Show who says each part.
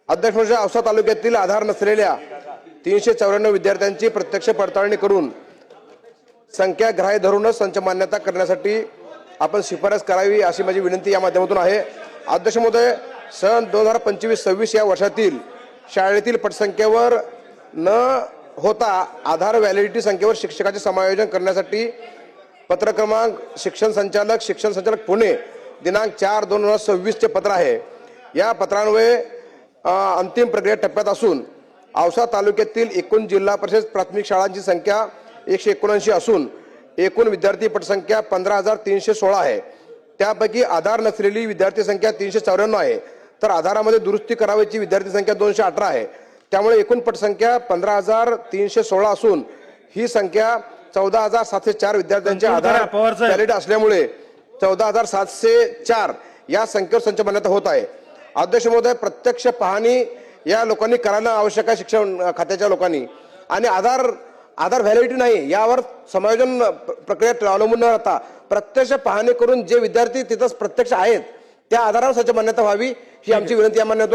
Speaker 1: अध्यक्ष महोदय, औसा तालुक्यातील आधार नसलेल्या 394 विद्यार्थ्यांची प्रत्यक्ष पडताळणी करून संख्या ग्राह्य धरूनच संच मान्यता करण्यासाठी आपण शिफारस करावी अशी माझी विनंती या माध्यमातून आहे। अध्यक्ष महोदय, सन 2025-26 या वर्षातील शाळेतील पटसंख्येवर न होता आधार व्हॅलिडिटी संख्येवर शिक्षकाचे समायोजन करण्यासाठी पत्र क्रमांक शिक्षण संचालक पुणे दिनांक 4/2/2026 चे पत्र आहे। या पत्रान्वये अंतिम प्रक्रिया टप्प्यात असून औसा तालुक्यातील एकूण जिल्हा परिषद प्राथमिक शाळांची संख्या 179 असून एकूण विद्यार्थी पटसंख्या 15,316 आहे। त्यापैकी आधार नसलेली विद्यार्थी संख्या 394 आहे, तर आधारामध्ये दुरुस्ती करावयाची विद्यार्थी संख्या 218 आहे। त्यामुळे एकूण पटसंख्या 15,316 असून ही संख्या 14,704 विद्यार्थ्यांचे आधार व्हॅलिड असल्यामुळे 14,704 या संख्येवर संच मान्यता होत आहे। अध्यक्ष महोदय, प्रत्यक्ष पाहणी या लोकांनी करायला आवश्यक आहे, शिक्षण खात्याच्या लोकांनी, आणि आधार व्हॅलिडिटी नाही यावर समायोजन प्रक्रिया अवलंबून न राहता प्रत्यक्ष पाहणी करून जे विद्यार्थी तिथं प्रत्यक्ष आहेत त्या आधारावर संच मान्यता व्हावी ही आमची विनंती या मान्यतेतून